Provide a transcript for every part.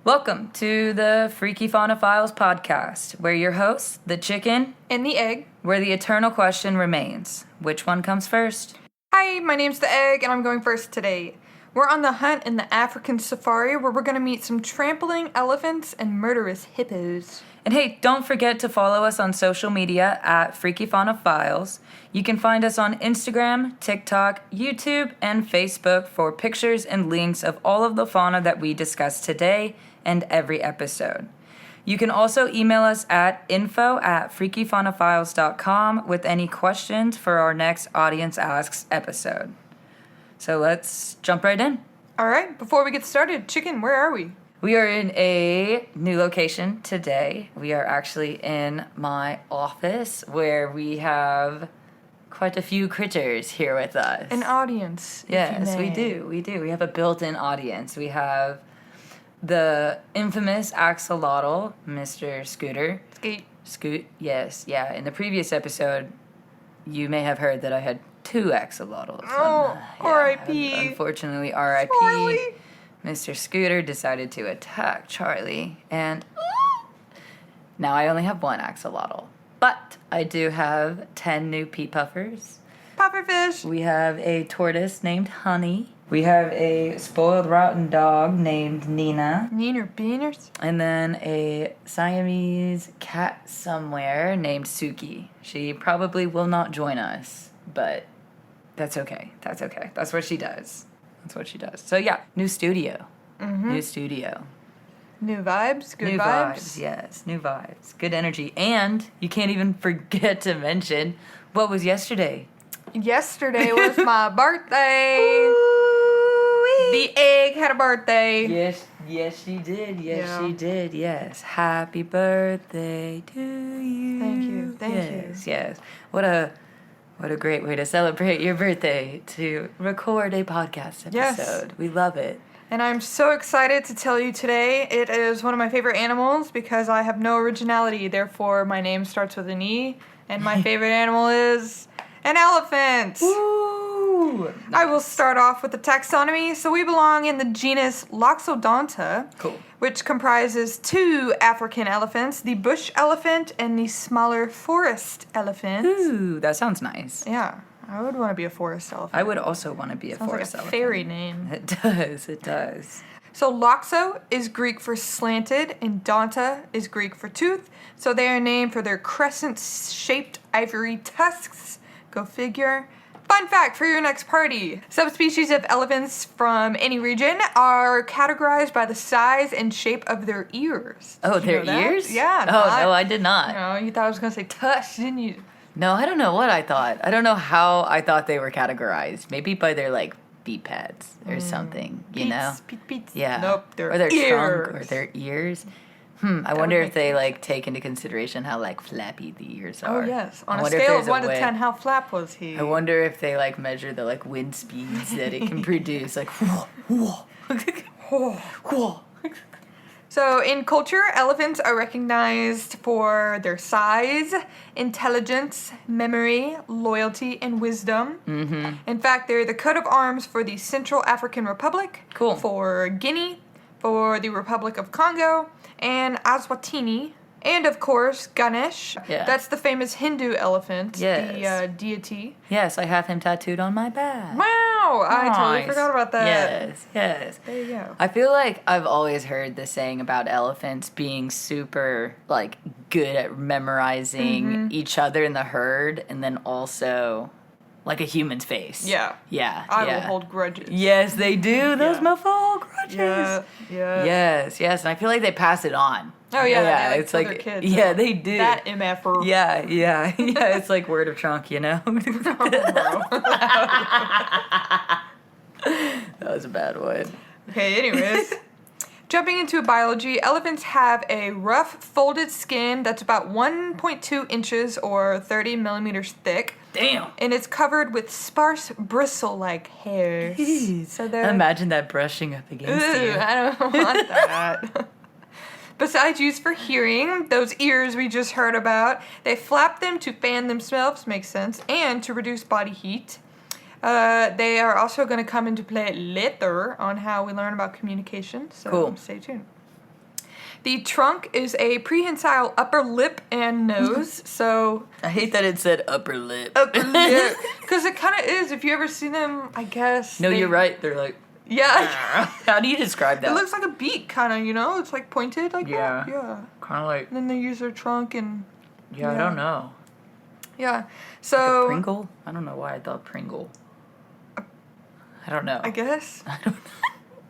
Welcome to the Freaky Fauna Files podcast. We're your hosts, the chicken and the egg, where the eternal question remains. Which one comes first? Hi, my name's the egg, and I'm going first today. We're on the hunt in the African safari where we're going to meet some trampling elephants and murderous hippos. And hey, don't forget to follow us on social media at Freaky Fauna Files. You can find us on Instagram, TikTok, YouTube, and Facebook for pictures and links of all of the fauna that we discussed today and every episode. You can also email us at info@freakyfaunafiles.com with any questions for our next Audience Asks episode. So let's jump right in. All right, before we get started, chicken, where are we? We are in a new location today. We are actually in my office where we have quite a few critters here with us. An audience. Yes, we do. We have a built-in audience. We have the infamous axolotl, Mr. Scooter. Scoot, yes, yeah. In the previous episode, you may have heard that I had two axolotls. Oh, R.I.P. Unfortunately, R.I.P. Charlie. Mr. Scooter decided to attack Charlie, and now I only have one axolotl. But I do have 10 new pea puffers. Pufferfish. We have a tortoise named Honey. We have a spoiled rotten dog named Nina. Neener beaners. And then a Siamese cat somewhere named Suki. She probably will not join us, but that's okay. That's okay. That's what she does. So yeah, new studio. Mm-hmm. New studio. New vibes. Good new vibes. Yes, new vibes. Good energy. And you can't even forget to mention what was yesterday. Yesterday was my birthday. The egg had a birthday. Yes, she did. She did. Yes. Happy birthday to you. Thank you. Yes. What a great way to celebrate your birthday, to record a podcast episode. Yes. We love it. And I'm so excited to tell you today it is one of my favorite animals because I have no originality. Therefore, my name starts with an E, and my favorite animal is an elephant. Woo! Nice. I will start off with the taxonomy. So we belong in the genus Loxodonta, Cool. which comprises two African elephants, the bush elephant and the smaller forest elephant. Ooh, that sounds nice. Yeah, I would want to be a forest elephant. I would also want to be a Sounds forest like a elephant. fairy name. It does. So loxo is Greek for slanted and danta is Greek for tooth. So they are named for their crescent-shaped ivory tusks. Go figure. Fun fact for your next party. Subspecies of elephants from any region are categorized by the size and shape of their ears. Oh, Did you their know that? ears? Yeah. Oh, no, I did not. No, you thought I was going to say tush, didn't you? No, I don't know what I thought. I don't know how I thought they were categorized. Maybe by their, beat pads or something, you know? Beats. Yeah. Nope, their or their ears. trunk or their ears. I wonder if they, take into consideration how, flappy the ears are. Oh, yes. I On a wonder if scale there's of 1 to way- 10, how flap was he? I wonder if they, measure the, wind speeds that it can produce. Whoa. Whoa. So, in culture, elephants are recognized for their size, intelligence, memory, loyalty, and wisdom. Mm-hmm. In fact, they're the coat of arms for the Central African Republic, Cool. for Guinea, for the Republic of Congo, and Eswatini, and of course, Ganesh. Yeah. That's the famous Hindu elephant, Yes. the deity. Yes, I have him tattooed on my back. Wow! I totally Nice. forgot about that. Yes. There you go. I feel like I've always heard the saying about elephants being super, good at memorizing each other in the herd and then also, a human's face. Yeah. Yeah. I will hold grudges. Yes, they do. Those Yeah. mofo hold grudges. Yeah. Yes. And I feel like they pass it on. Oh, yeah. Yeah, they it's tell like, their kids, yeah, they do. That MFer. Yeah. It's like word of trunk, you know? That was a bad one. Okay, anyways. Jumping into biology, elephants have a rough, folded skin that's about 1.2 inches or 30 millimeters thick. Damn. And it's covered with sparse bristle-like hairs. So they're... Imagine that brushing up against Ooh, you. I don't want that. Besides used for hearing, those ears we just heard about, they flap them to fan themselves, makes sense, and to reduce body heat. They are also going to come into play later on how we learn about communication, so Cool. stay tuned. The trunk is a prehensile upper lip and nose, so... I hate that it said upper lip. Upper lip. Because it kind of is. If you ever see them, I guess... No, you're right. They're like... Yeah. How do you describe that? It looks like a beak, kind of, you know? It's like pointed like that. Yeah. Kind of like... And then they use their trunk and... Yeah, I don't know. Yeah. So... Like a Pringle? I don't know why I thought Pringle. I don't know. I guess. I don't know.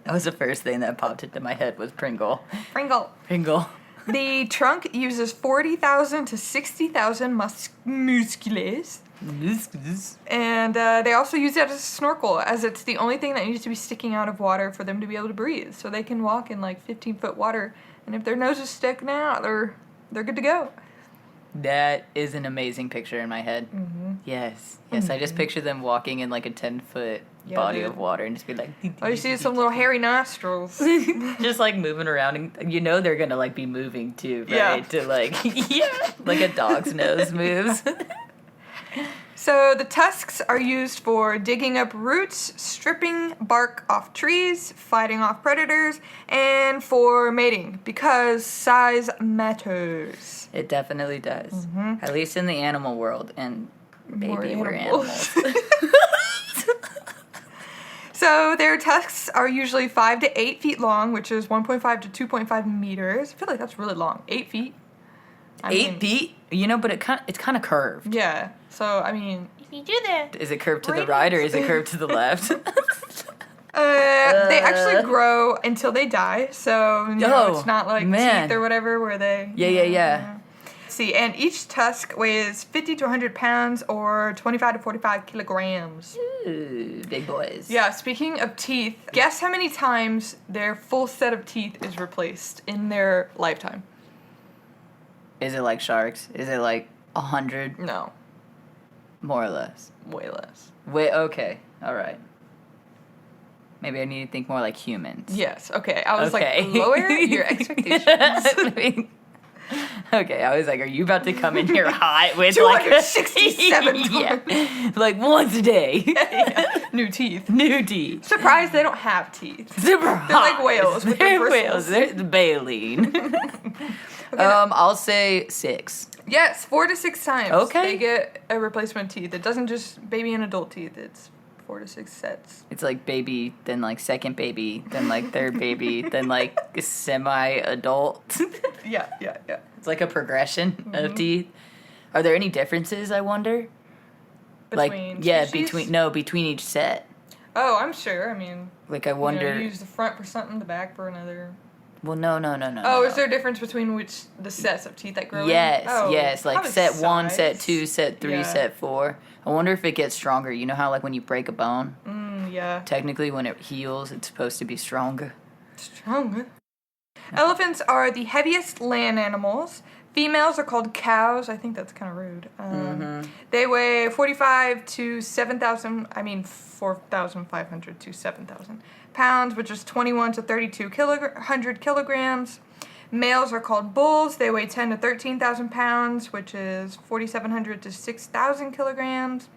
That was the first thing that popped into my head was Pringle. Pringle. Pringle. The trunk uses 40,000 to 60,000 musculars. And they also use it as a snorkel, as it's the only thing that needs to be sticking out of water for them to be able to breathe. So they can walk in like 15-foot water, and if their nose is sticking out, they're good to go. That is an amazing picture in my head. Mm-hmm. Yes. I just picture them walking in like a 10-foot body of water and just be like... All you see is some little hairy nostrils. Just like moving around, and you know they're gonna like be moving too, right? Yeah. To like, like a dog's nose moves. So the tusks are used for digging up roots, stripping bark off trees, fighting off predators, and for mating, because size matters. It definitely does. Mm-hmm. At least in the animal world, and baby, we're animals. So their tusks are usually 5 to 8 feet long, which is 1.5 to 2.5 meters. I feel like that's really long. 8 feet. 8 feet? You know, but it's kind of curved. Yeah. So, I mean, if you do that... Is it curved to the right or is it curved to the left? They actually grow until they die. So, you know, it's not like teeth or whatever where they... Yeah. See, and each tusk weighs 50 to 100 pounds or 25 to 45 kilograms. Ooh, big boys. Yeah, speaking of teeth, guess how many times their full set of teeth is replaced in their lifetime? Is it like sharks? Is it like 100? No. More or less? Way less. Okay. All right. Maybe I need to think more like humans. Yes, okay. I was like, lower your expectations. Okay, I was like, are you about to come in here hot with 267 like... like once a day. New teeth. Surprised they don't have teeth. Surprise. They're like whales. They're whales. They're the baleen. Okay, I'll say 6. Yes, 4 to 6 times. Okay. They get a replacement teeth. It doesn't just baby and adult teeth. It's 4 to 6 sets. It's like baby, then like second baby, then like third baby, then like semi-adult. Yeah. It's like a progression of teeth. Are there any differences, I wonder? Between between each set. Oh, I'm sure. I mean, like I wonder. You use the front for something, the back for another. Well, no. Oh, is there a difference between the sets of teeth that grow? Yes. Like set size. 1, set 2, set 3, set 4. I wonder if it gets stronger. You know how like when you break a bone? Yeah. Technically, when it heals, it's supposed to be stronger. Elephants are the heaviest land animals. Females are called cows. I think that's kind of rude. They weigh 4,500 to 7,000 pounds, which is 21 to 3,200 kilograms. Males are called bulls. They weigh 10 to 13,000 pounds, which is 4,700 to 6,000 kilograms.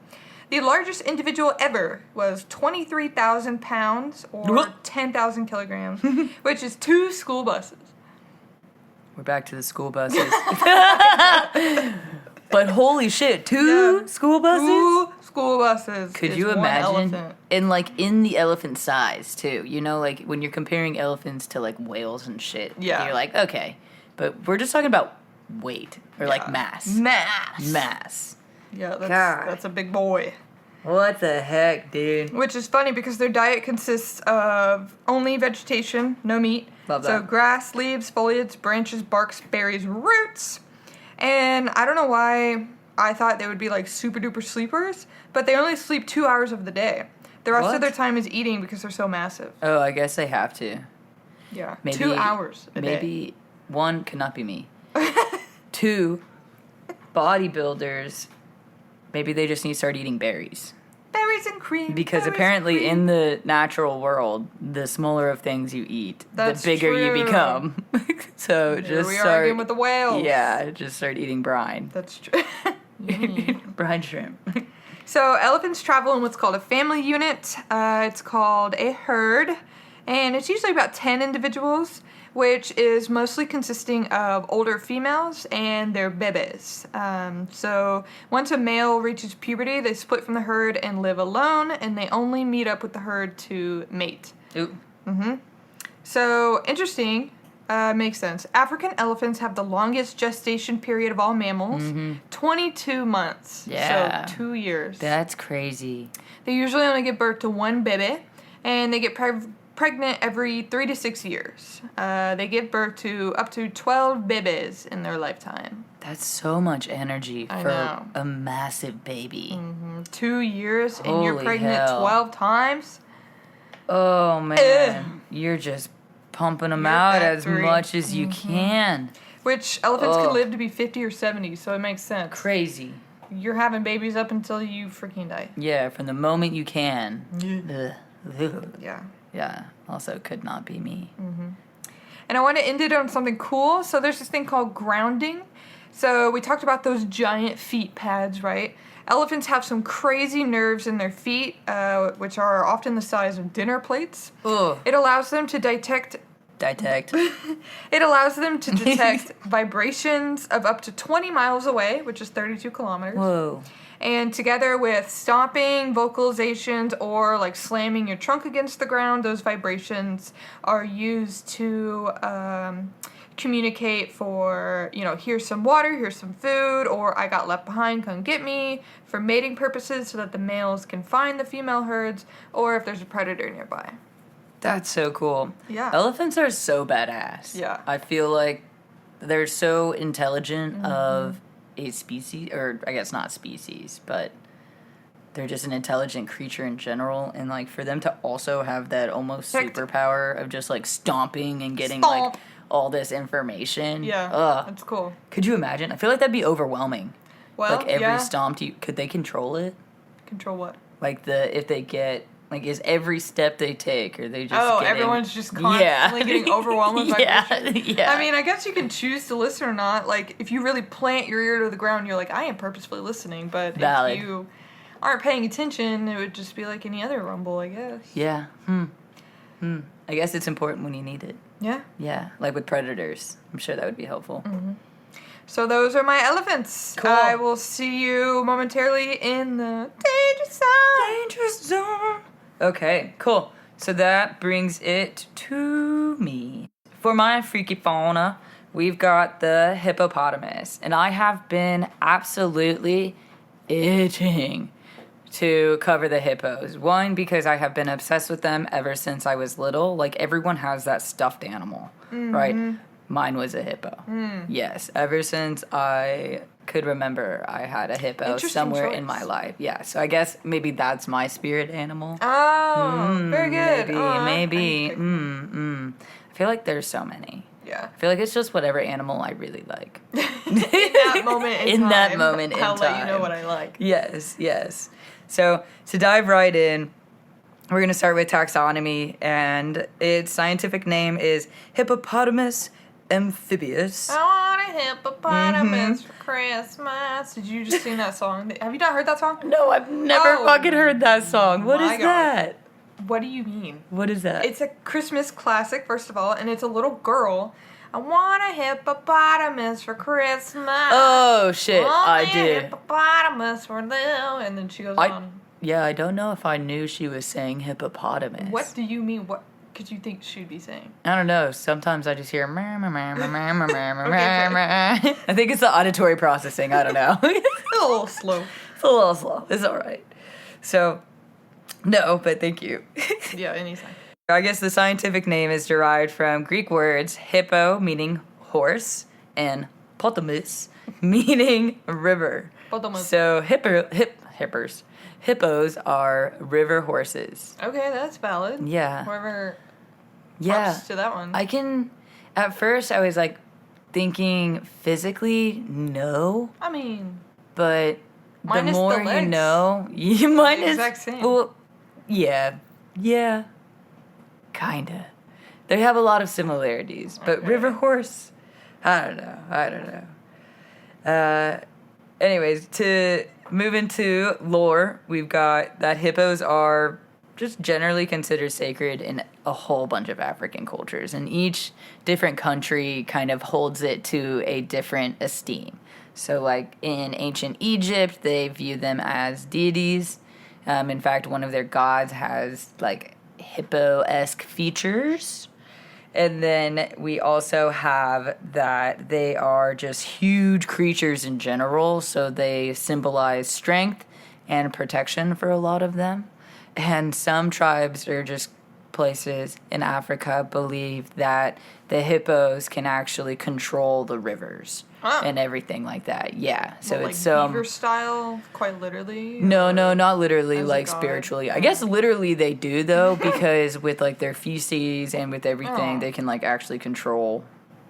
The largest individual ever was 23,000 pounds, or 10,000 kilograms, which is 2 school buses. We're back to the school buses. But holy shit, 2 school buses? 2 school buses. Could you imagine? And like in the elephant size too. You know, like when you're comparing elephants to like whales and shit. Yeah. You're like, okay. But we're just talking about weight or like mass. Mass. Yeah, that's a big boy. What the heck, dude? Which is funny because their diet consists of only vegetation, no meat. Love that. So grass, leaves, foliage, branches, barks, berries, roots. And I don't know why I thought they would be like super duper sleepers, but they only sleep 2 hours of the day. The rest of their time is eating because they're so massive. Oh, I guess they have to. Yeah. Maybe, 2 hours a day. Maybe 1 could not be me. 2, bodybuilders, maybe they just need to start eating berries. Berries and cream. Because apparently in the natural world, the smaller of things you eat, the bigger you become. So just we start arguing with the whales. Yeah, just start eating brine. That's true. Brine shrimp. So elephants travel in what's called a family unit. It's called a herd, and it's usually about 10 individuals. which is mostly consisting of older females and their bebés. So once a male reaches puberty, they split from the herd and live alone, and they only meet up with the herd to mate. Ooh. So, interesting. Makes sense. African elephants have the longest gestation period of all mammals, 22 months. Yeah. So, 2 years. That's crazy. They usually only give birth to one bebe, and they get pregnant every 3 to 6 years. They give birth to up to 12 bebes in their lifetime. That's so much energy I for know. a massive baby. 2 years, and you're Holy pregnant hell. 12 times? Oh, man. You're just pumping them You're out as factory. much as you can. Which elephants can Oh. live to be 50 or 70, so it makes sense. Crazy. You're having babies up until you freaking die. Yeah, from the moment you can. Ugh. Yeah. Yeah, also could not be me. And I want to end it on something cool. So there's this thing called grounding. So we talked about those giant feet pads, right? Elephants have some crazy nerves in their feet, which are often the size of dinner plates. Ugh. It allows them to detect vibrations of up to 20 miles away, which is 32 kilometers. Whoa. And together with stomping, vocalizations, or like slamming your trunk against the ground, those vibrations are used to communicate for, here's some water, here's some food, or I got left behind, come get me, for mating purposes so that the males can find the female herds, or if there's a predator nearby. That's so cool. Yeah. Elephants are so badass. Yeah. I feel like they're so intelligent of a species, or I guess not species, but they're just an intelligent creature in general. And like for them to also have that almost superpower of just like stomping and getting like all this information. Yeah. Ugh. That's cool. Could you imagine? I feel like that'd be overwhelming. Well, Like every yeah. stomp, could they control it? Control what? Like if they get, like, is every step they take, or they just getting, everyone's just constantly getting overwhelmed with vibrations. Yeah. I mean, I guess you can choose to listen or not. Like, if you really plant your ear to the ground, you're like, I am purposefully listening. But Valid. if you aren't paying attention, it would just be like any other rumble, I guess. Yeah. I guess it's important when you need it. Yeah. Yeah, like with predators. I'm sure that would be helpful. So those are my elephants. Cool. I will see you momentarily in the danger zone. Danger zone. Okay, cool. So that brings it to me. For my freaky fauna, we've got the hippopotamus. And I have been absolutely itching to cover the hippos. One, because I have been obsessed with them ever since I was little. Like, everyone has that stuffed animal, right? Mine was a hippo. Yes, ever since I could remember, I had a hippo Interesting somewhere choice. in my life. Yeah, so I guess maybe that's my spirit animal. Oh, very good. Maybe, Aw, maybe. I think- I feel like there's so many. Yeah. I feel like it's just whatever animal I really like. In that moment in time. In that moment in I'll let you know time. what I like. Yes, yes. So to dive right in, we're going to start with taxonomy, and its scientific name is Hippopotamus amphibius. I want a hippopotamus for Christmas. Did you just sing that song? Have you not heard that song? No, I've never Oh, fucking heard that song. What my is God. that? What do you mean? What is that? It's a Christmas classic, first of all, and it's a little girl. I want a hippopotamus for Christmas. Oh shit, Want I a did. hippopotamus for them. And then she goes on. Yeah, I don't know if I knew she was saying hippopotamus. What do you mean? What could you think she'd be saying? I don't know. Sometimes I just hear. Okay. I think it's the auditory processing. I don't know. A little slow. It's a little slow. It's all right. So, no, but thank you. Yeah, anytime. I guess the scientific name is derived from Greek words hippo, meaning horse, and potamus, meaning river. Potamus. So hippos are river horses. Okay, that's valid. Yeah. Whoever Yeah. props to that one. At first I was like thinking physically, no, I mean, but the Minus the more you legs. know, mine the is exact same. Well, yeah, kinda. They have a lot of similarities, but Okay. river horse, I don't know. Anyways, to move into lore, we've got that hippos are just generally considered sacred in a whole bunch of African cultures, and each different country kind of holds it to a different esteem. So, like in ancient Egypt, they view them as deities. In fact, one of their gods has like hippo-esque features. And then we also have that they are just huge creatures in general, so they symbolize strength and protection for a lot of them. And some tribes or just places in Africa believe that the hippos can actually control the rivers and everything like that. Yeah, so well, it's like beaver style, quite literally. No, not literally, like god? spiritually. I guess literally they do though, because with like their feces and with everything, they can like actually control.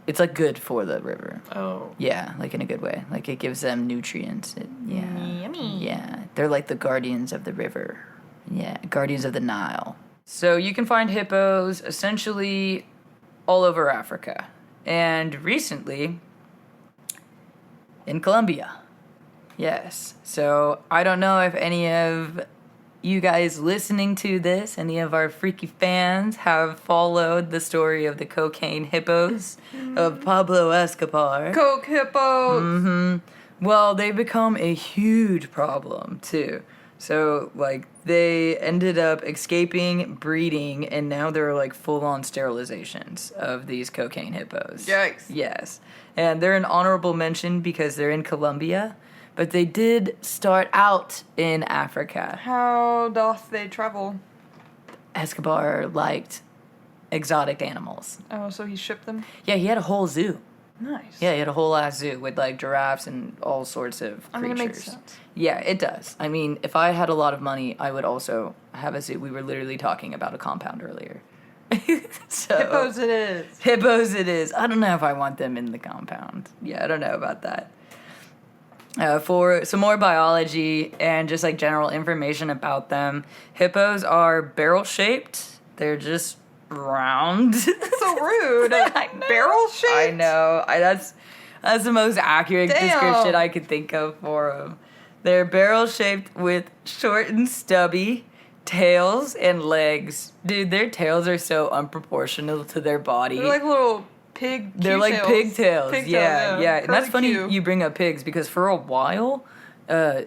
It's like good for the river. Oh. Yeah, like in a good way. Like it gives them nutrients. Yummy. Yeah, they're like the guardians of the river. Yeah, guardians of the Nile. So you can find hippos essentially all over Africa. And recently, in Colombia. Yes. So I don't know if any of you guys listening to this, any of our freaky fans, have followed the story of the cocaine hippos of Pablo Escobar. Coke hippos! Well, they become a huge problem, too. So, like, they ended up escaping, breeding, and now there are, like, full-on sterilizations of these cocaine hippos. Yikes. Yes. And they're an honorable mention because they're in Colombia, but they did start out in Africa. How doth they travel? Escobar liked exotic animals. Oh, so he shipped them? Yeah, he had a whole zoo. Nice. Yeah, he had a whole ass zoo with like giraffes and all sorts of creatures. I mean, it makes sense. Yeah, it does. I mean, if I had a lot of money, I would also have a zoo. We were literally talking about a compound earlier. So, Hippos it is. Hippos it is. I don't know if I want them in the compound. Yeah, I don't know about that. For some more biology and just like general information about them, hippos are barrel-shaped. They're just round. So rude. Barrel shaped? I know. That's the most accurate description I could think of for them. They're barrel-shaped with short and stubby tails and legs. Dude, their tails are so unproportional to their body. They're like little pig They're like tails. pigtails. Yeah. And that's funny Curly-Q. you bring up pigs because for a while,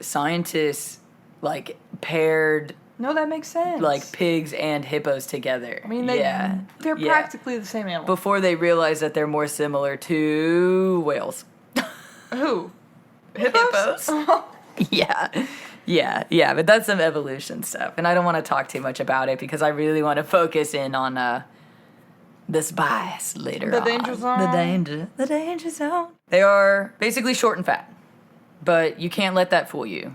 scientists like paired No, that makes sense. like pigs and hippos together. I mean, they're practically the same animal. Before they realized that they're more similar to whales. Who? Hippos? Yeah, but that's some evolution stuff. And I don't want to talk too much about it because I really want to focus in on the spice later The on. danger zone? The danger zone. They are basically short and fat, but you can't let that fool you.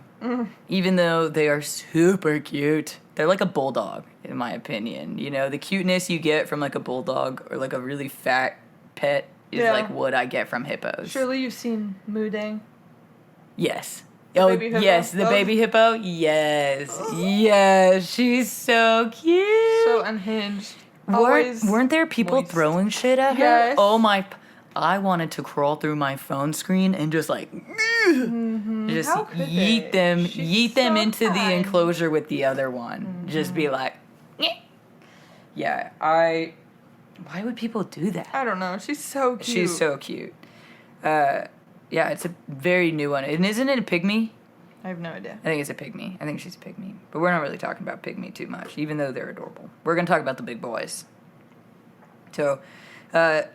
Even though they are super cute. They're like a bulldog, in my opinion. You know, the cuteness you get from like a bulldog or like a really fat pet is like what I get from hippos. Surely you've seen Moodang. Yes. baby hippo? Yes, the baby hippo. Yes, she's so cute. So unhinged. Always Weren't there people moist. throwing shit at her? Yes. Oh my! I wanted to crawl through my phone screen and just like, just How could yeet they? them, She's yeet them so into the kind. enclosure with the other one. Just be like, "Nyeh." Yeah. Why would people do that? I don't know. She's so cute. She's so cute. Yeah, it's a very new one. And isn't it a pygmy? I have no idea. I think it's a pygmy. I think she's a pygmy. But we're not really talking about pygmy too much, even though they're adorable. We're going to talk about the big boys. So,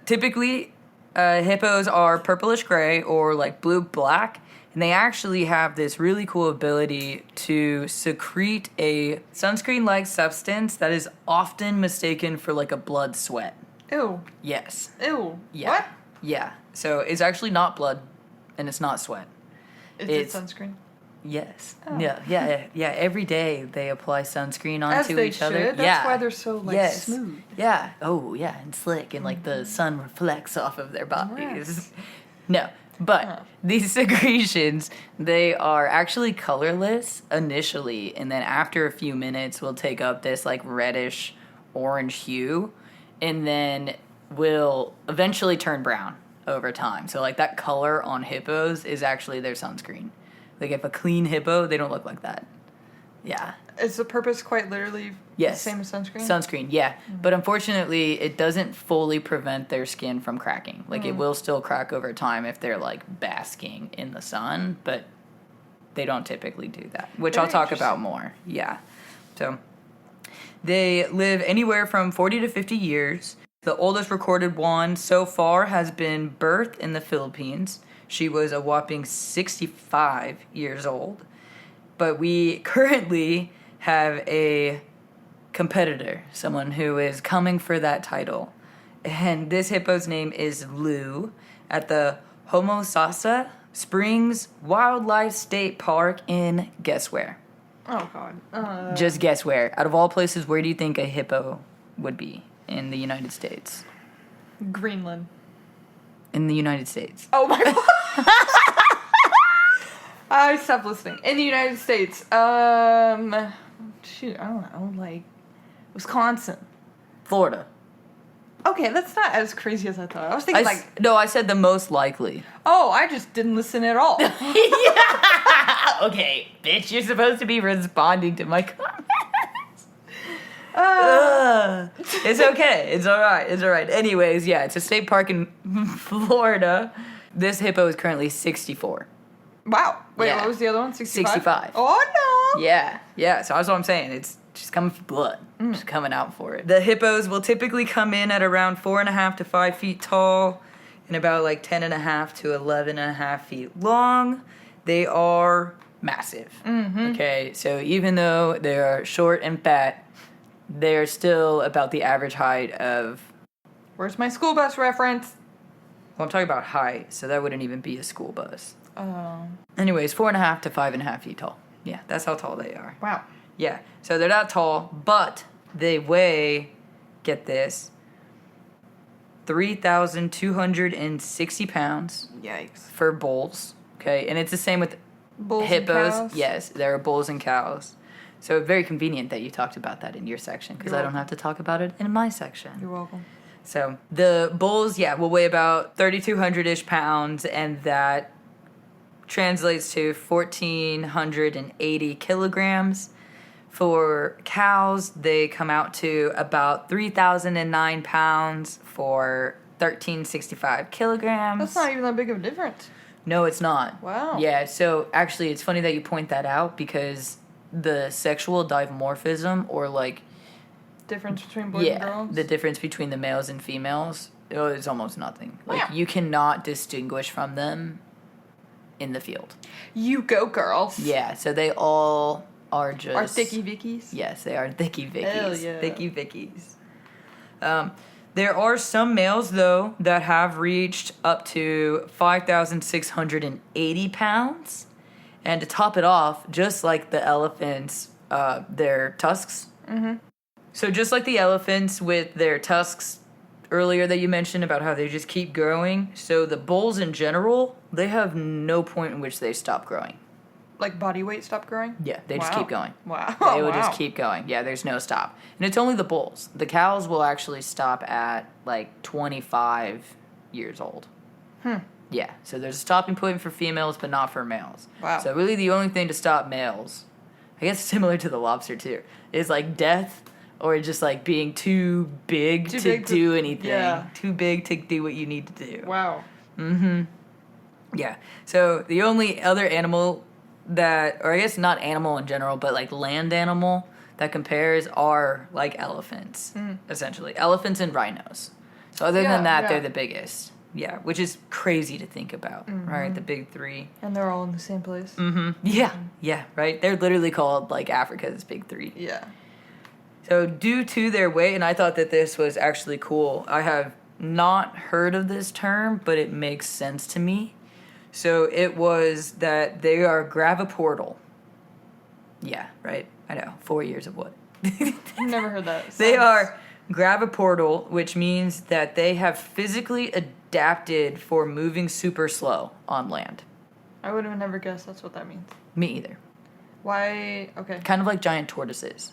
typically, hippos are purplish gray or like blue-black, and they actually have this really cool ability to secrete a sunscreen-like substance that is often mistaken for like a blood sweat. Ew. Yes. Ew. Yeah. What? Yeah. So it's actually not blood, and it's not sweat. Is It's- it sunscreen? Yes. Oh. Yeah. Every day they apply sunscreen As onto they each other. should. That's yeah. why they're so like Yes. smooth. Yeah. Oh, yeah, and slick, and like the sun reflects off of their bodies. No, but these secretions, they are actually colorless initially, and then after a few minutes will take up this like reddish orange hue, and then will eventually turn brown over time. So like that color on hippos is actually their sunscreen. Like if a clean hippo, they don't look like that. Yeah. is the purpose quite literally Yes. the same as sunscreen? Sunscreen, yeah. But unfortunately, it doesn't fully prevent their skin from cracking. Like, it will still crack over time if they're, like, basking in the sun, but they don't typically do that, which Very I'll talk about more. Yeah. So, they live anywhere from 40 to 50 years. The oldest recorded one so far has been birthed in the Philippines. She was a whopping 65 years old. But we currently have a competitor, someone who is coming for that title. And this hippo's name is Lou at the Homosassa Springs Wildlife State Park in guess where? Oh, God. Just guess where. Out of all places, where do you think a hippo would be in the United States? Greenland. In the United States. Oh, my God. I stopped listening. In the United States. Shoot, I don't know. Like, Wisconsin. Florida. Okay, that's not as crazy as I thought. I was thinking, No, I said the most likely. oh, I just didn't listen at all. Okay, bitch, you're supposed to be responding to my comments. It's okay. It's all right. It's all right. Anyways, yeah, it's a state park in Florida. This hippo is currently 64. Wow. Wait, Yeah. what was the other one? 65? 65. Oh, no. Yeah, yeah. So that's what I'm saying. It's just coming for blood. Just coming out for it. The hippos will typically come in at around 4.5 to 5 feet tall and about like 10.5 to 11.5 feet long. They are massive. Okay, so even though they are short and fat, they're still about the average height of. Where's my school bus reference? Well, I'm talking about height, so that wouldn't even be a school bus. Oh. Anyways, 4.5 to 5.5 feet tall. Yeah, that's how tall they are. Wow. Yeah, so they're not tall, but they weigh, get this, 3,260 pounds Yikes. for bulls. Okay, and it's the same with Bulls hippos. and cows? Yes, there are bulls and cows. So very convenient that you talked about that in your section because You're I don't have to talk about it in my section. You're welcome. So the bulls, yeah, will weigh about 3,200-ish pounds, and that translates to 1,480 kilograms. For cows, they come out to about 3,009 pounds for 1,365 kilograms. That's not even that big of a difference. No, it's not. Wow. Yeah, so actually, it's funny that you point that out because the sexual dimorphism, or like, Difference between boys and girls? the difference between the males and females, is almost nothing. Like, Yeah. you cannot distinguish from them in the field. You go, girls. Yeah, so they all are just... Are thicky vickies? Yes, they are thicky vickies. Hell yeah. Thicky vickies. There are some males, though, that have reached up to 5,680 pounds. And to top it off, just like the elephants, their tusks. Mm-hmm. So just like the elephants with their tusks earlier that you mentioned about how they just keep growing, so the bulls in general, they have no point in which they stop growing. Like body weight stop growing? Yeah, they just Wow. keep going. Wow. They will Wow. just keep going. Yeah, there's no stop. And it's only the bulls. The cows will actually stop at like 25 years old. Yeah, so there's a stopping point for females, but not for males. Wow. So really the only thing to stop males, I guess similar to the lobster too, is like death or just like being too big Too to big to- do anything. yeah. Too big to do what you need to do. Wow. Yeah. So the only other animal that, or I guess not animal in general, but like land animal that compares are like elephants, essentially. Elephants and rhinos. So other Yeah, than that, yeah. they're the biggest. Yeah, which is crazy to think about, right? The big three. And they're all in the same place? Yeah, yeah, right? They're literally called like Africa's big three. Yeah. So due to their weight, and I thought that this was actually cool, I have not heard of this term, but it makes sense to me. So it was that they are graviportal. Yeah, right? I know. 4 years of what? I've never heard that. They Sounds- are graviportal, which means that they have physically adapted for moving super slow on land. I would have never guessed that's what that means. Me either. Why? Okay. Kind of like giant tortoises.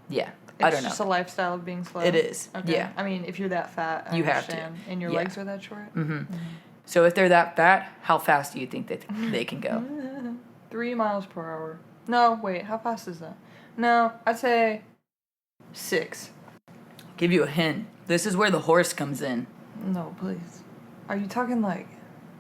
Yeah, I don't It's just know. a lifestyle of being slow. It is, Okay. yeah. I mean, if you're that fat, I You have to. understand. And your Yeah. legs are that short? So if they're that fat, how fast do you think they can go? 3 miles per hour. No, wait. How fast is that? No, I'd say 6. Give you a hint. This is where the horse comes in. No, please. Are you talking like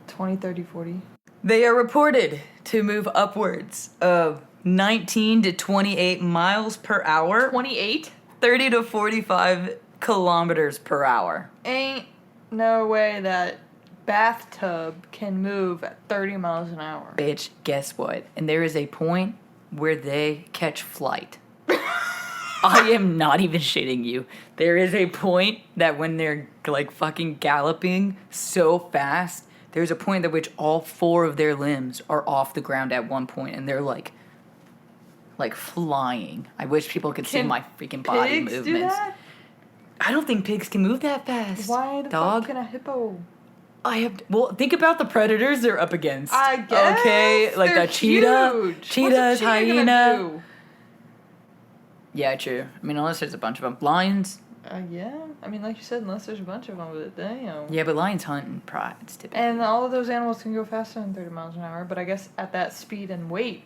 20, 30, 40? They are reported to move upwards of 19 to 28 miles per hour. 28? 30 to 45 kilometers per hour. Ain't no way that bathtub can move at 30 miles an hour. Bitch, guess what? And there is a point where they catch flight. I am not even shitting you. There is a point that when they're like fucking galloping so fast, there's a point at which all 4 of their limbs are off the ground at one point, and they're like flying. I wish people could see my freaking body pigs movements. Do that? I don't think pigs can move that fast. Why the fuck can a hippo? Well, think about the predators they're up against. I guess. Okay, like they're that cheetah, huge. cheetahs, What's a cheetah hyena. gonna do? Yeah, true. I mean, unless there's a bunch of them. Lions. Yeah. I mean, like you said, unless there's a bunch of them, but damn. Yeah, but lions hunt in prides typically. And all of those animals can go faster than 30 miles an hour, but I guess at that speed and weight,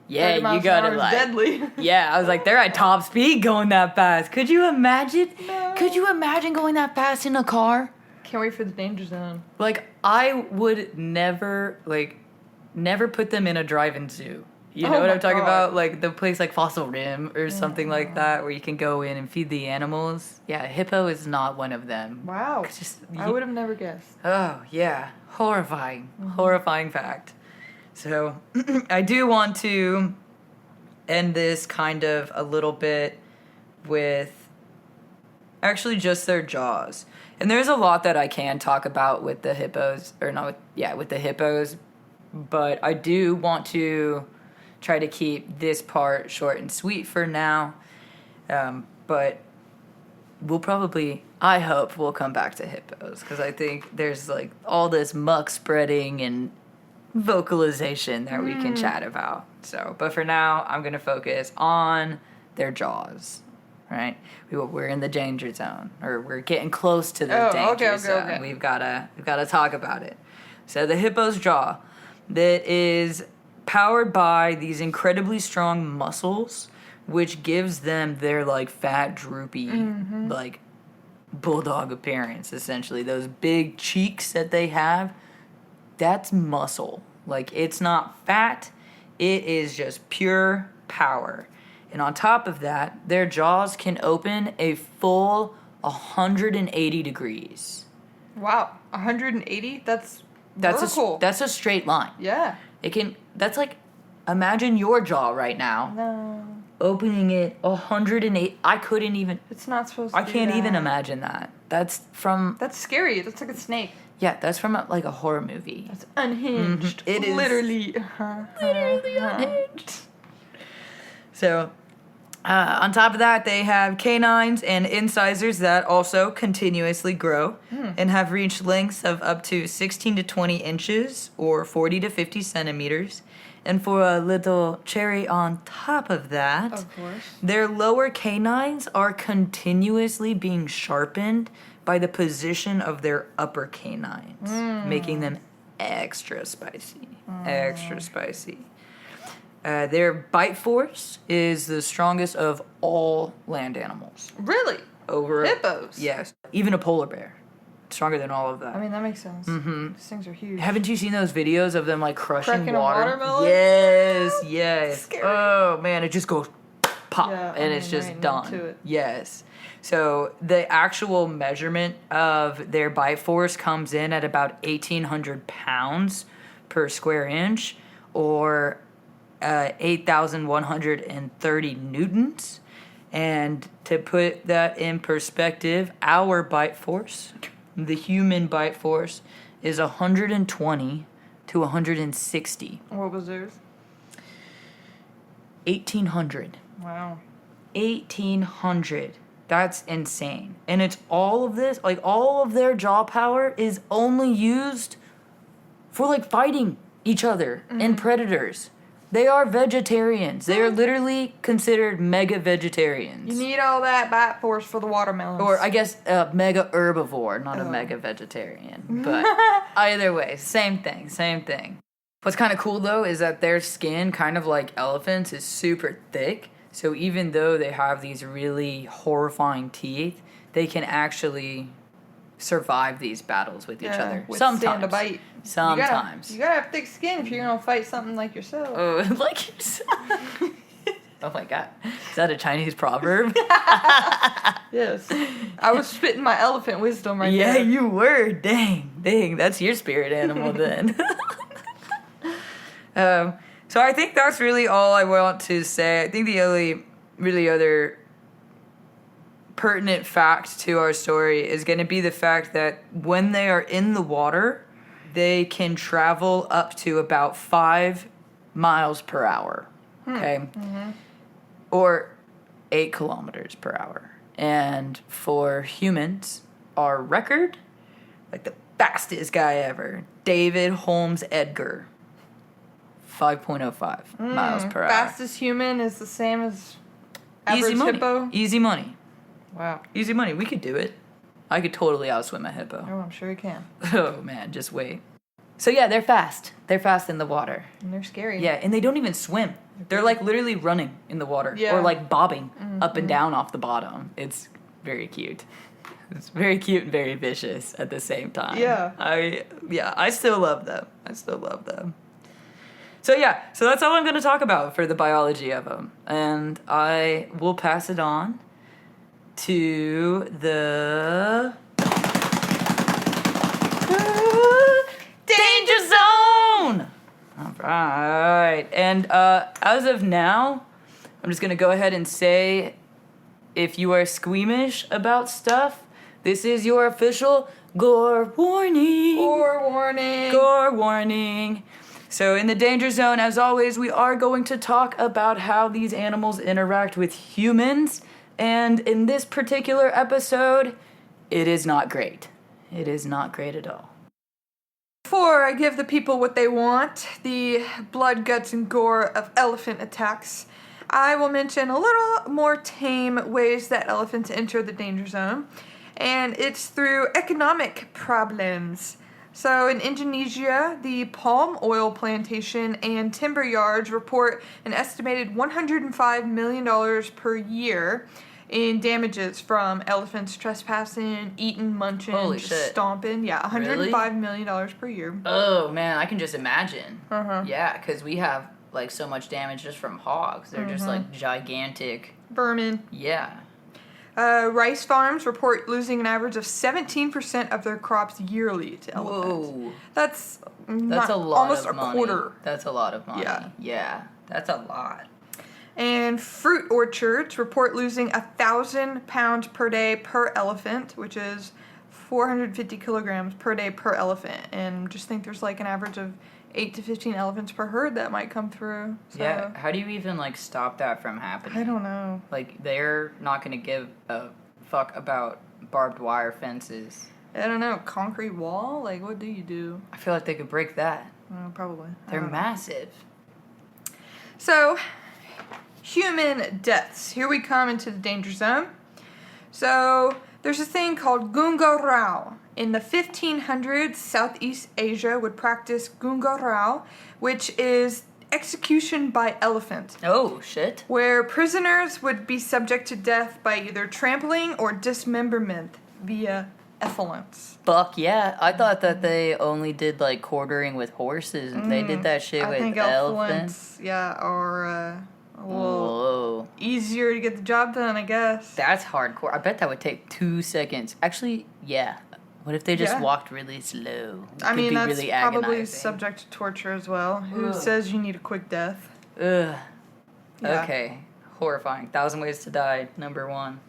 yeah, 30 miles you gotta an hour like. is deadly. Yeah, I was like, they're at top speed going that fast. Could you imagine? No. Could you imagine going that fast in a car? Can't wait for the danger zone. Like, I would never put them in a drive-in zoo. You know Oh what my I'm talking God. about? Like the place like Fossil Rim or something like that where you can go in and feed the animals. Yeah, a hippo is not one of them. Wow. It's just, I would have never guessed. oh, yeah. Horrifying. Horrifying fact. So, I do want to end this kind of a little bit with actually just their jaws. And there's a lot that I can talk about with the hippos, or not with, yeah, with the hippos, but I do want to try to keep this part short and sweet for now. But we'll probably, I hope we'll come back to hippos, because I think there's like all this muck spreading and vocalization that we can chat about. So, but for now, I'm going to focus on their jaws, right? We're in the danger zone, or we're getting close to the danger zone. Okay. We've got to talk about it. So the hippo's jaw, that is powered by these incredibly strong muscles, which gives them their like fat, droopy, like bulldog appearance. Essentially, those big cheeks that they have, that's muscle. Like, it's not fat, it is just pure power. And on top of that, their jaws can open a full 180 degrees. Wow. 180? That's vertical. That's a straight line. Yeah. That's like, imagine your jaw right now. No. Opening it 108. I couldn't even. It's not supposed to I do can't even that. imagine that. That's from. That's scary. That's like a snake. Yeah, that's from like a horror movie. That's unhinged. It is. Literally. Literally unhinged. So, on top of that, they have canines and incisors that also continuously grow and have reached lengths of up to 16 to 20 inches or 40 to 50 centimeters. And for a little cherry on top of that, Of course. their lower canines are continuously being sharpened by the position of their upper canines, making them extra spicy. Extra spicy. Their bite force is the strongest of all land animals. Really? Over Hippos? Yes. Even a polar bear. Stronger than all of that. I mean, that makes sense. Mm-hmm. These things are huge. Haven't you seen those videos of them like crushing Cracking a water? watermelon? Yes, yes. Scary. Oh man, it just goes pop, Yeah, and I it's mean, just right done. into it. Yes. So the actual measurement of their bite force comes in at about 1,800 pounds per square inch, or 8,130 newtons. And to put that in perspective, our bite force, the human bite force, is 120 to 160. What was theirs? 1,800. Wow. 1,800. That's insane. And it's all of this, like all of their jaw power is only used for like fighting each other and predators. They are vegetarians. They are literally considered mega vegetarians. You need all that bite force for the watermelons. Or I guess a mega herbivore, not a mega vegetarian. But either way, same thing, same thing. What's kind of cool though is that their skin, kind of like elephants, is super thick. So even though they have these really horrifying teeth, they can actually survive these battles with each other. Withstand a bite. Sometimes. You gotta have thick skin if you're gonna fight something like yourself. Oh, like yourself. Oh my god. Is that a Chinese proverb? Yes. I was spitting my elephant wisdom right Yeah, there. you were. Dang. That's your spirit animal then. So I think that's really all I want to say. I think the only really other pertinent fact to our story is going to be the fact that when they are in the water, they can travel up to about 5 miles per hour. Okay? Mm-hmm. Or 8 kilometers per hour. And for humans, our record, like the fastest guy ever, David Holmes Edgar, 5.05 miles per hour. Fastest human is the same as average hippo? Easy money. Wow. Easy money. We could do it. I could totally outswim a hippo. Oh, I'm sure you can. Oh, man, just wait. So, yeah, they're fast. They're fast in the water. And they're scary. Yeah, and they don't even swim. They're, like, literally running in the water. Yeah. Or, like, bobbing up and down off the bottom. It's very cute. It's very cute and very vicious at the same time. Yeah. I still love them. So, yeah, so that's all I'm going to talk about for the biology of them. And I will pass it on to the Danger Zone! All right. And as of now, I'm just going to go ahead and say, if you are squeamish about stuff, this is your official gore warning. Gore warning. So in the Danger Zone, as always, we are going to talk about how these animals interact with humans. And in this particular episode, it is not great. It is not great at all. Before I give the people what they want, the blood, guts, and gore of elephant attacks, I will mention a little more tame ways that elephants enter the danger zone. And it's through economic problems. So in Indonesia, the palm oil plantation and timber yards report an estimated $105 million per year in damages from elephants trespassing, eating, munching, Holy shit. stomping. Yeah, $105 million per year. Oh, man, I can just imagine. Uh-huh. Yeah, because we have, like, so much damage just from hogs. They're just, like, gigantic. Vermin. Yeah. Rice farms report losing an average of 17% of their crops yearly to elephants. Whoa. That's a lot almost of money. a quarter. That's a lot of money. Yeah. Yeah, that's a lot. And fruit orchards report losing 1,000 pounds per day per elephant, which is 450 kilograms per day per elephant. And just think there's like an average of 8 to 15 elephants per herd that might come through. So, Yeah, how do you even, like, stop that from happening? I don't know. Like, they're not going to give a fuck about barbed wire fences. I don't know. Concrete wall? Like, what do you do? I feel like they could break that. Probably. I They're don't know. massive. So, human deaths. Here we come into the danger zone. So, there's a thing called gunga rao. In the 1500s, Southeast Asia would practice gunga rao, which is execution by elephant, Oh, shit. where prisoners would be subject to death by either trampling or dismemberment via effluence. Fuck yeah. I thought that they only did, like, quartering with horses. And they did that shit I with think elephants. effluents, are a little Whoa. easier to get the job done, I guess. That's hardcore. I bet that would take 2 seconds. Actually, yeah. What if they just Yeah. walked really slow? It I could mean, be that's really probably agonizing. subject to torture as well. Who Ugh. says you need a quick death? Ugh. Yeah. Okay. Horrifying. 1,000 Ways to Die, number 1.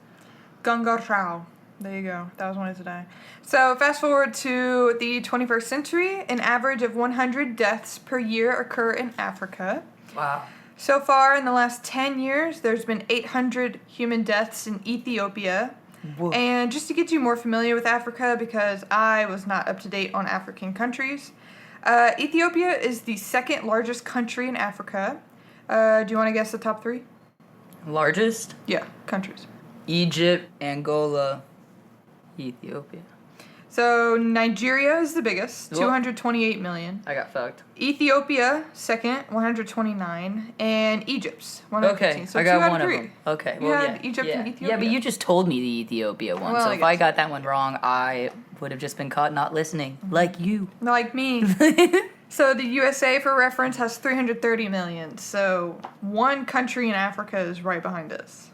Gunga rao. There you go. 1,000 ways to die. So fast forward to the 21st century. An average of 100 deaths per year occur in Africa. Wow. So far, in the last 10 years, there's been 800 human deaths in Ethiopia. Whoa. And just to get you more familiar with Africa, because I was not up to date on African countries, Ethiopia is the second largest country in Africa. Do you want to guess the top 3? Largest? Yeah, countries. Egypt, Angola, Ethiopia. So Nigeria is the biggest, Whoa. 228 million. I got fucked. Ethiopia, second, 129. And Egypt's 115. Okay, So I got 2 out one of of 3. them. Okay, You well, had yeah. Egypt yeah. and Ethiopia. Yeah, but you just told me the Ethiopia one. Well, so I if I guess got that one wrong, I would have just been caught not listening. Like you. Like me. So the USA, for reference, has 330 million. So one country in Africa is right behind us.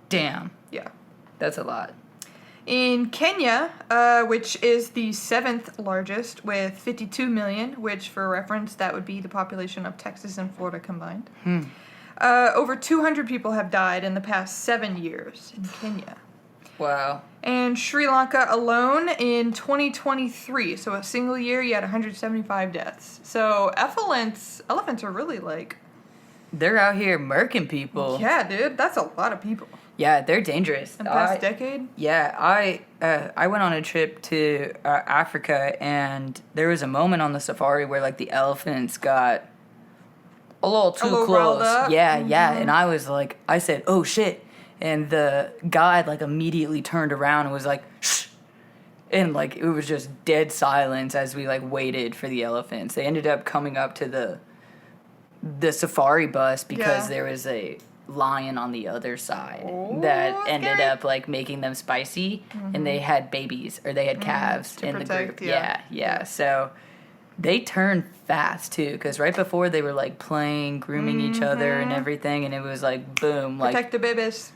Damn. Yeah. That's a lot. In Kenya, which is the 7th largest with 52 million, which for reference, that would be the population of Texas and Florida combined. Over 200 people have died in the past 7 years in Kenya. Wow. And Sri Lanka alone in 2023, so a single year, you had 175 deaths. So elephants are really like... They're out here murking people. Yeah, dude, that's a lot of people. Yeah, they're dangerous. In the past decade? Yeah, I went on a trip to Africa, and there was a moment on the safari where like the elephants got a little too riled close. up? Yeah, yeah, and I was like, I said, "Oh shit!" And the guide like immediately turned around and was like, "Shh!" And like it was just dead silence as we like waited for the elephants. They ended up coming up to the safari bus because there was a lion on the other side that ended scary. up like making them spicy, and they had babies or they had calves to in the protect, group. yeah. Yeah. So they turned fast too, because right before they were like playing, grooming each other and everything, and it was like boom, like Protect the babies.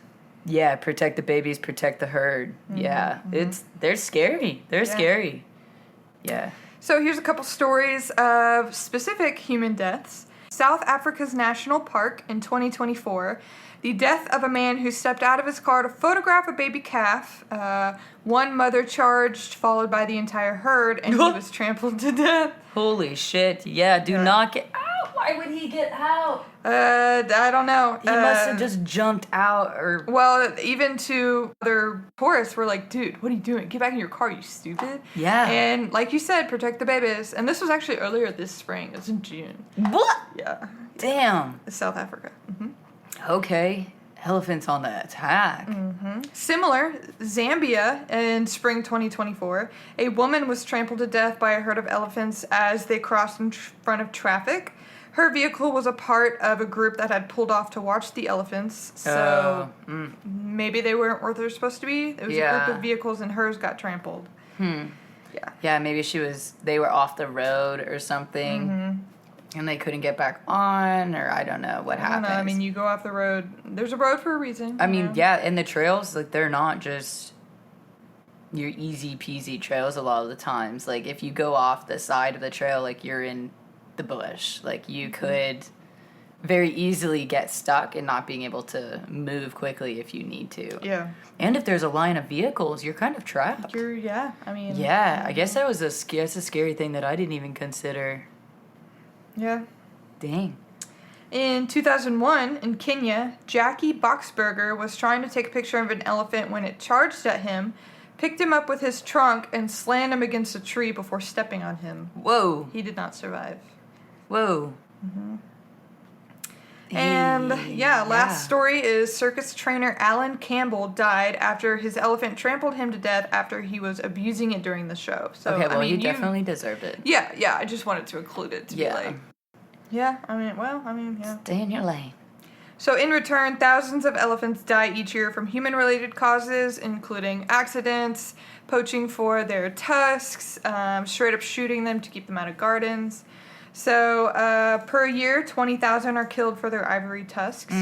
yeah, protect the babies, protect the herd. They're scary. They're scary. Yeah. So here's a couple stories of specific human deaths. South Africa's National Park in 2024, the death of a man who stepped out of his car to photograph a baby calf. One mother charged, followed by the entire herd, and he was trampled to death. Holy shit. Yeah, do not get out. Why would he get out? I don't know. He must have just jumped out or... Well, even to other tourists were like, dude, what are you doing? Get back in your car, you stupid. Yeah. And like you said, protect the babies. And this was actually earlier this spring. It was in June. What? Yeah. Damn. South Africa. Okay. Elephants on the attack. Similar, Zambia in spring 2024, a woman was trampled to death by a herd of elephants as they crossed in front of traffic. Her vehicle was a part of a group that had pulled off to watch the elephants, so maybe they weren't where they're supposed to be. It was a group of vehicles, and hers got trampled. Yeah. Yeah, maybe they were off the road or something, and they couldn't get back on, or I don't know what happened. I mean, you go off the road. There's a road for a reason. I mean, yeah, and the trails, like, they're not just your easy peasy trails a lot of the times. Like, if you go off the side of the trail, like, you're in the bush. Like, you could very easily get stuck and not being able to move quickly if you need to. Yeah. And if there's a line of vehicles, you're kind of trapped. Yeah, I guess that's a scary thing that I didn't even consider. Yeah. Dang. In 2001, in Kenya, Jackie Boxberger was trying to take a picture of an elephant when it charged at him, picked him up with his trunk, and slammed him against a tree before stepping on him. Whoa. He did not survive. Whoa. And last story is circus trainer Alan Campbell died after his elephant trampled him to death after he was abusing it during the show. So Okay, well, I mean, he definitely deserved it. Yeah, I just wanted to include it to be like... Yeah, yeah. Stay in your lane. So in return, thousands of elephants die each year from human-related causes, including accidents, poaching for their tusks, straight up shooting them to keep them out of gardens. So per year, 20,000 are killed for their ivory tusks.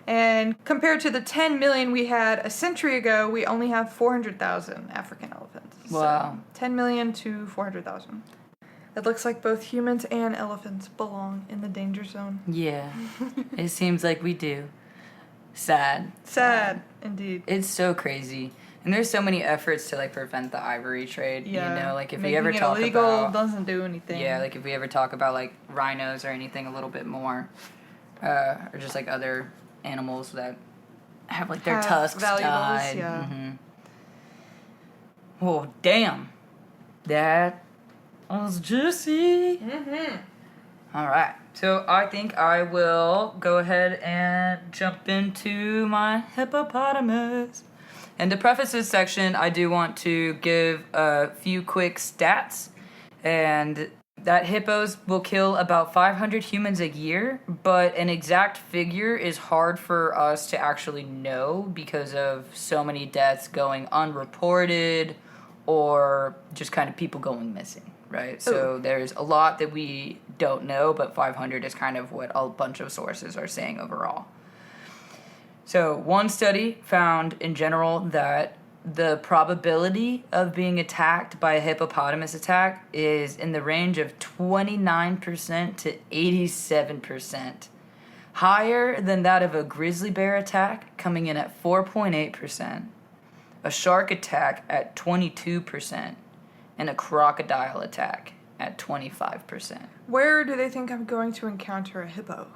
And compared to the 10 million we had a century ago, we only have 400,000 African elephants. Wow. So 10 million to 400,000. It looks like both humans and elephants belong in the danger zone. Yeah. It seems like we do. Sad, indeed. It's so crazy. And there's so many efforts to, like, prevent the ivory trade. Yeah. You know, like, if Making we ever it talk illegal about... doesn't do anything. Yeah, like, if we ever talk about, like, rhinos or anything a little bit more, or just, like, other animals that have, like, their tusks died. Yeah. Oh, damn. That was juicy. All right. So I think I will go ahead and jump into my hippopotamus. And to preface this section, I do want to give a few quick stats. And that hippos will kill about 500 humans a year, but an exact figure is hard for us to actually know because of so many deaths going unreported or just kind of people going missing, right? So there's a lot that we don't know, but 500 is kind of what a bunch of sources are saying overall. So one study found in general that the probability of being attacked by a hippopotamus attack is in the range of 29% to 87%. Higher than that of a grizzly bear attack, coming in at 4.8%. A shark attack at 22%. And a crocodile attack at 25%. Where do they think I'm going to encounter a hippo?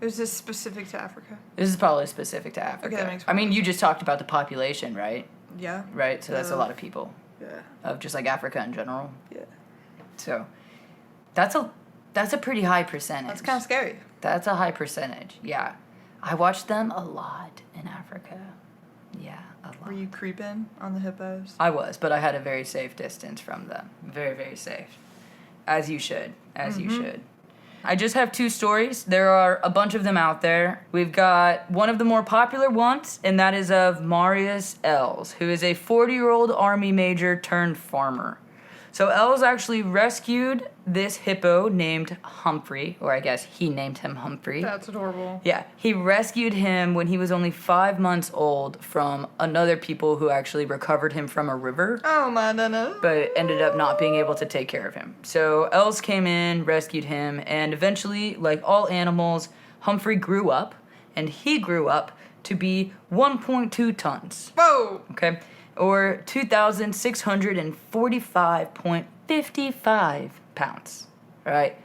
Is this specific to Africa? This is probably specific to Africa. Okay, that makes I mean, sense. you just talked about the population, right? Yeah. Right? So that's a lot of people. Yeah. Of just like Africa in general. Yeah. So that's a pretty high percentage. That's kind of scary. That's a high percentage. Yeah. I watched them a lot in Africa. Yeah, a lot. Were you creeping on the hippos? I was, but I had a very safe distance from them. Very, very safe. As you should. As you should. I just have 2 stories. There are a bunch of them out there. We've got one of the more popular ones, and that is of Marius Els, who is a 40-year-old army major turned farmer. So Els actually rescued this hippo named Humphrey, or I guess he named him Humphrey. That's adorable. Yeah, he rescued him when he was only 5 months old from another people who actually recovered him from a river. Oh my goodness. But ended up not being able to take care of him. So Els came in, rescued him, and eventually, like all animals, Humphrey grew up, and he grew up to be 1.2 tons. Whoa! Okay? Or 2,645.55 pounds. All right?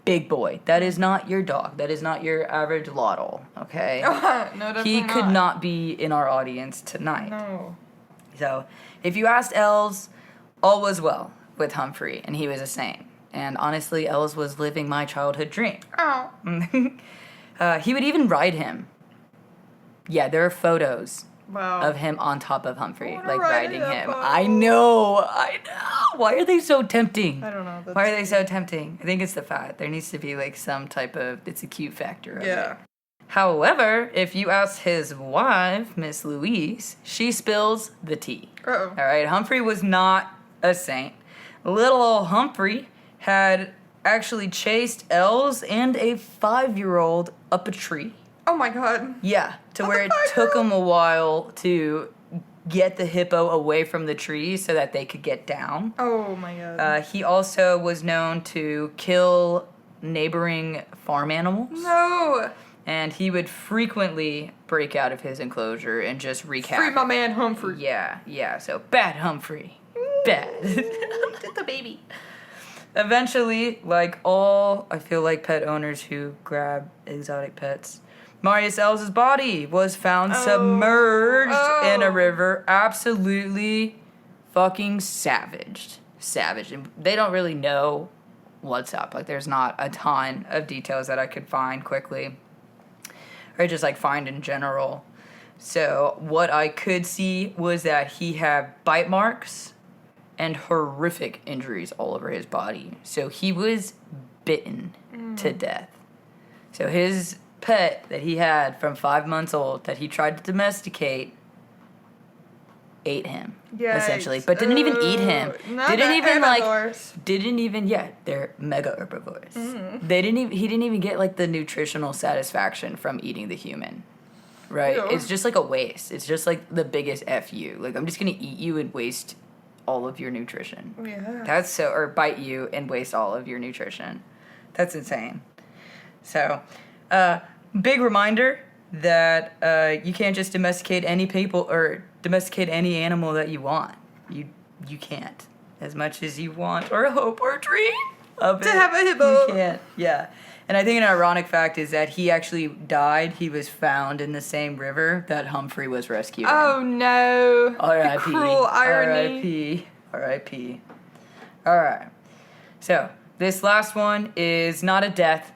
Big boy. That is not your dog. That is not your average Lottle. Okay? No, definitely He could not be in our audience tonight. No. So, if you asked Els, all was well with Humphrey, and he was a saint. And honestly, Els was living my childhood dream. Oh. He would even ride him. Yeah, there are photos Wow. of him on top of Humphrey, wanna like ride riding a him. hippo. I know. Why are they so tempting? I don't know. Why are they so tempting? I think it's the fat. There needs to be like some type of, it's a cute factor of it. Yeah. However, if you ask his wife, Miss Louise, she spills the tea. Uh-oh. All right, Humphrey was not a saint. Little old Humphrey had actually chased Els and a 5-year-old up a tree. Oh my god. Yeah, to What where the it fuck? took him a while to get the hippo away from the tree so that they could get down. Oh my god. He also was known to kill neighboring farm animals. No. And he would frequently break out of his enclosure and just wreak havoc. Free my man Humphrey. Yeah, so bad Humphrey. Bad. Just the baby. Eventually, like all, I feel like pet owners who grab exotic pets, Marius Els' body was found submerged in a river, absolutely fucking savaged. Savage. And they don't really know what's up. Like, there's not a ton of details that I could find quickly. Or just, like, find in general. So, what I could see was that he had bite marks and horrific injuries all over his body. So, he was bitten to death. So, his pet that he had from 5 months old that he tried to domesticate ate him, essentially, but didn't even eat him. They're mega herbivores. He didn't even get like the nutritional satisfaction from eating the human, right? Ew. It's just like a waste. It's just like the biggest fu. Like, I'm just gonna eat you and waste all of your nutrition. Yeah. Or bite you and waste all of your nutrition. That's insane. So, big reminder that you can't just domesticate any people or domesticate any animal that you want. You can't, as much as you want or hope or dream of To it. have a hippo. You can't. Yeah. And I think an ironic fact is that he actually died. He was found in the same river that Humphrey was rescued. Oh no. R.I.P. The cruel irony. R.I.P. All right. So, this last one is not a death.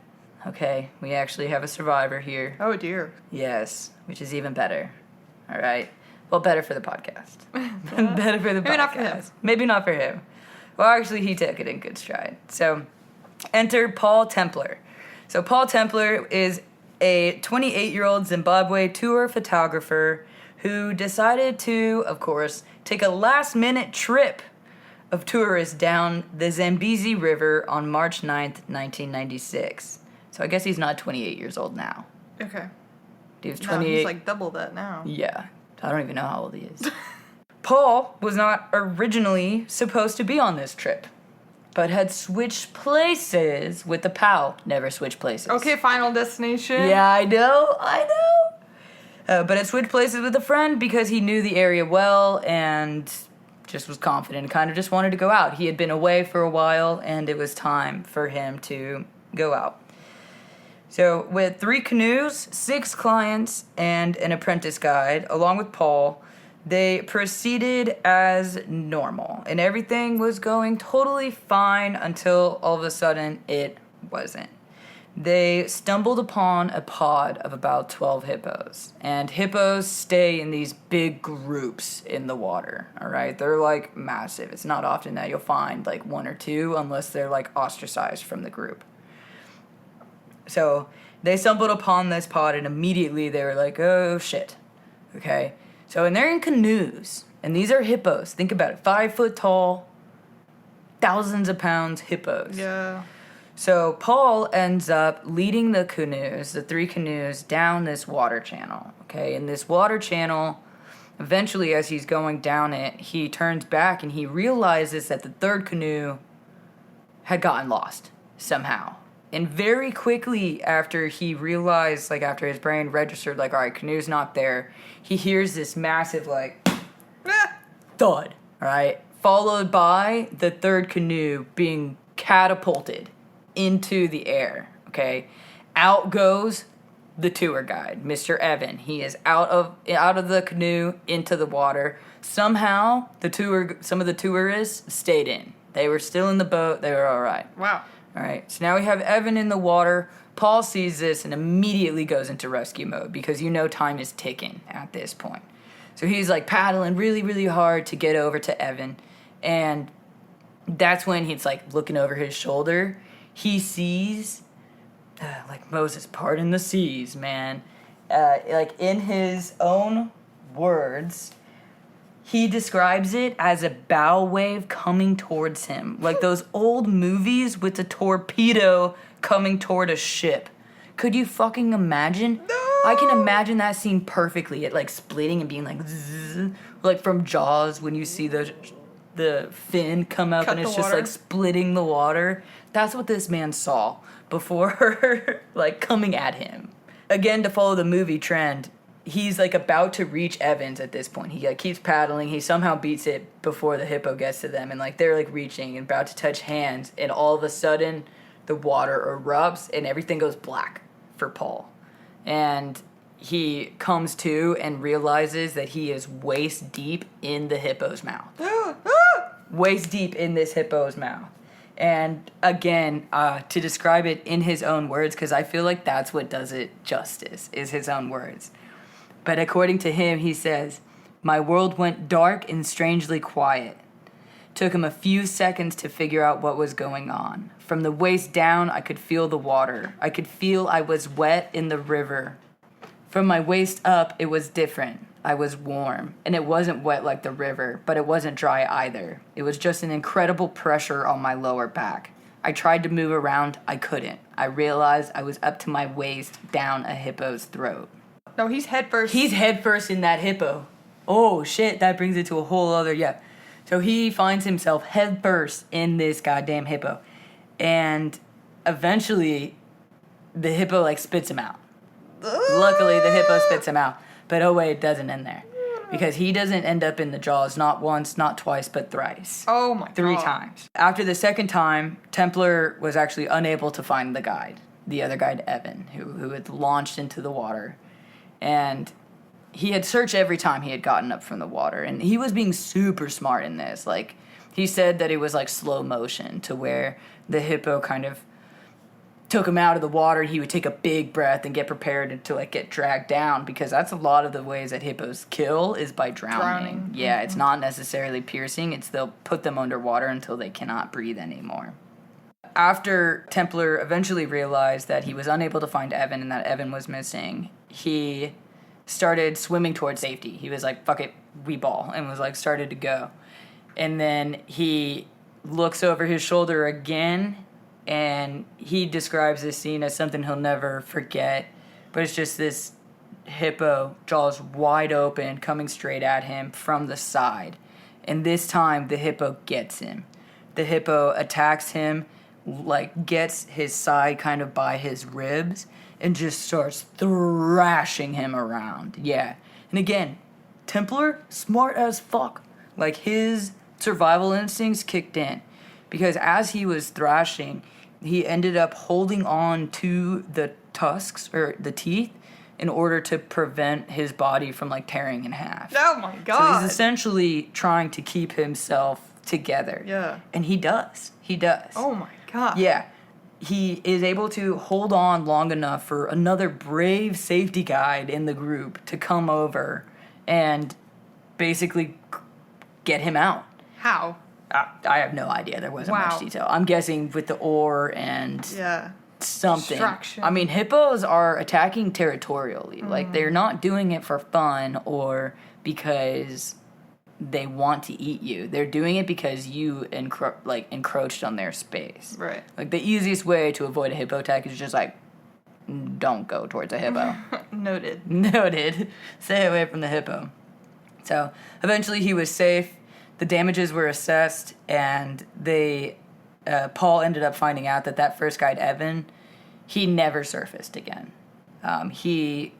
Okay, we actually have a survivor here. Oh dear. Yes, which is even better. All right. Well, better for the podcast. Better for the podcast. Maybe not for him. Maybe not for him. Well, actually, he took it in good stride. So, enter Paul Templar. So, Paul Templar is a 28-year-old Zimbabwe tour photographer who decided to, of course, take a last-minute trip of tourists down the Zambezi River on March 9th, 1996. So I guess he's not 28 years old now. Okay. He was No, 28. he's like double that now. Yeah. I don't even know how old he is. Paul was not originally supposed to be on this trip, but had switched places with the pal. Never switch places. Okay, Final Destination. Yeah, I know. But had switched places with a friend because he knew the area well and just was confident and kind of just wanted to go out. He had been away for a while, and it was time for him to go out. So with 3 canoes, 6 clients, and an apprentice guide, along with Paul, they proceeded as normal. And everything was going totally fine until all of a sudden it wasn't. They stumbled upon a pod of about 12 hippos. And hippos stay in these big groups in the water, all right? They're, like, massive. It's not often that you'll find, like, 1 or 2 unless they're, like, ostracized from the group. So they stumbled upon this pod, and immediately they were like, oh, shit, okay? So, and they're in canoes, and these are hippos. Think about it, 5 foot tall, thousands of pounds hippos. Yeah. So Paul ends up leading the canoes, the 3 canoes, down this water channel, okay? And this water channel, eventually as he's going down it, he turns back and he realizes that the 3rd canoe had gotten lost somehow. And very quickly after he realized, like after his brain registered, like, all right, canoe's not there, he hears this massive, like, thud, all right? Followed by the 3rd canoe being catapulted into the air, okay? Out goes the tour guide, Mr. Evan. He is out of the canoe into the water. Somehow, some of the tourists stayed in. They were still in the boat. They were all right. Wow. All right, so now we have Evan in the water. Paul sees this and immediately goes into rescue mode because time is ticking at this point. So he's like paddling really, really hard to get over to Evan. And that's when he's like looking over his shoulder. He sees, like Moses parting the seas, man. Like in his own words, he describes it as a bow wave coming towards him. Like those old movies with a torpedo coming toward a ship. Could you fucking imagine? No! I can imagine that scene perfectly. It like splitting and being like zzz, like from Jaws when you see the fin come up Cut and it's the just water. like splitting the water. That's what this man saw before like coming at him. Again, to follow the movie trend, he's like about to reach Evans at this point. He like keeps paddling. He somehow beats it before the hippo gets to them, and like they're like reaching and about to touch hands, and all of a sudden the water erupts and everything goes black for Paul. And he comes to and realizes that he is waist deep in the hippo's mouth. Waist deep in this hippo's mouth. And again, to describe it in his own words, because I feel like that's what does it justice, is his own words. But according to him, he says, "My world went dark and strangely quiet. Took him a few seconds to figure out what was going on. From the waist down, I could feel the water. I could feel I was wet in the river. From my waist up, it was different. I was warm, and it wasn't wet like the river, but it wasn't dry either. It was just an incredible pressure on my lower back. I tried to move around, I couldn't. I realized I was up to my waist down a hippo's throat." No, he's head first. He's head first in that hippo. Oh, shit, that brings it to a whole other, yeah. So he finds himself head first in this goddamn hippo. And eventually, the hippo, like, spits him out. Luckily, the hippo spits him out. But oh wait, it doesn't end there. Because he doesn't end up in the jaws, not once, not twice, but thrice. Oh my god. 3 times. After the second time, Templar was actually unable to find the guide. The other guide, Evan, who had launched into the water. And he had searched every time he had gotten up from the water. And he was being super smart in this. Like, he said that it was like slow motion to where the hippo kind of took him out of the water, he would take a big breath and get prepared to like get dragged down, because that's a lot of the ways that hippos kill is by drowning. Yeah, it's not necessarily piercing. It's they'll put them underwater until they cannot breathe anymore. After Templar eventually realized that he was unable to find Evan and that Evan was missing, he started swimming towards safety. He was like, fuck it, we ball, and was like started to go. And then he looks over his shoulder again, and he describes this scene as something he'll never forget. But it's just this hippo, jaws wide open, coming straight at him from the side. And this time, the hippo gets him. The hippo attacks him, like gets his side kind of by his ribs, and just starts thrashing him around. Yeah. And again, Templar, smart as fuck. Like, his survival instincts kicked in. Because as he was thrashing, he ended up holding on to the tusks, or the teeth, in order to prevent his body from, like, tearing in half. Oh, my God. So he's essentially trying to keep himself together. Yeah. And he does. He does. Oh, my God. Yeah. He is able to hold on long enough for another brave safety guide in the group to come over and basically get him out. How? I have no idea. There wasn't much detail. I'm guessing with the oar and something. Distraction. I mean, hippos are attacking territorially. Like, they're not doing it for fun or because they want to eat you. They're doing it because you encroached on their space. Right. Like, the easiest way to avoid a hippo attack is just like, don't go towards a hippo. Noted. Stay away from the hippo. So eventually he was safe. The damages were assessed, and Paul ended up finding out that first guide, Evan, he never surfaced again. He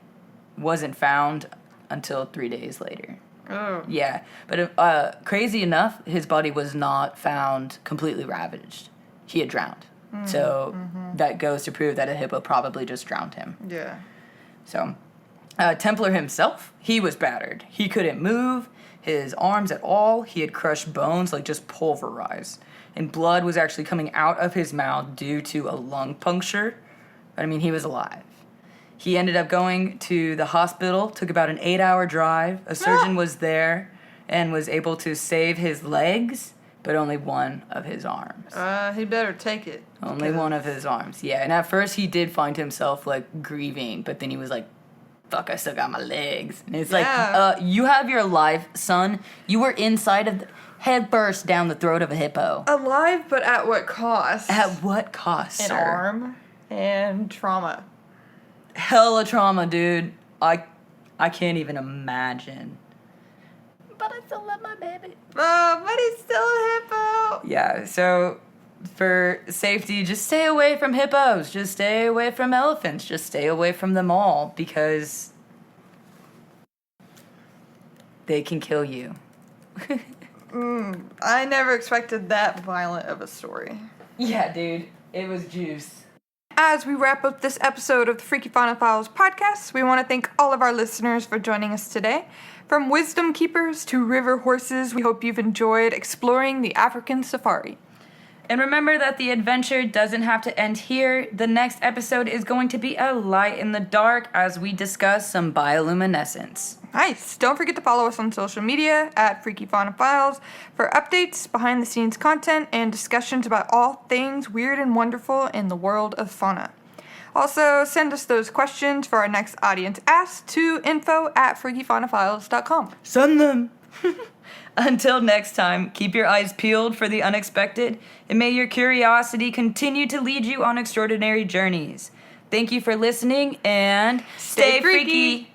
wasn't found until 3 days later. Oh. Yeah, but crazy enough, his body was not found completely ravaged. He had drowned. So that goes to prove that a hippo probably just drowned him. Yeah. So Templar himself, he was battered. He couldn't move his arms at all. He had crushed bones, like just pulverized. And blood was actually coming out of his mouth due to a lung puncture. But I mean, he was alive. He ended up going to the hospital, took about an 8-hour drive. A surgeon was there and was able to save his legs, but only one of his arms. He better take it. Only one of his arms, yeah. And at first he did find himself, like, grieving, but then he was like, fuck, I still got my legs. And it's like, you have your life, son. You were inside of head first down the throat of a hippo. Alive, but at what cost? At what cost, An sir? arm and trauma. Hella trauma, dude. I can't even imagine. But I still love my baby. Oh, but he's still a hippo. Yeah, so for safety, just stay away from hippos. Just stay away from elephants. Just stay away from them all, because they can kill you. I never expected that violent of a story. Yeah, dude. It was juice. As we wrap up this episode of the Freaky Fauna Files podcast, we want to thank all of our listeners for joining us today. From wisdom keepers to river horses, we hope you've enjoyed exploring the African safari. And remember that the adventure doesn't have to end here. The next episode is going to be a light in the dark as we discuss some bioluminescence. Nice. Don't forget to follow us on social media at Freaky Fauna Files for updates, behind the scenes content, and discussions about all things weird and wonderful in the world of fauna. Also, send us those questions for our next audience ask to info@freakyfaunafiles.com. Send them! Until next time, keep your eyes peeled for the unexpected, and may your curiosity continue to lead you on extraordinary journeys. Thank you for listening, and Stay freaky.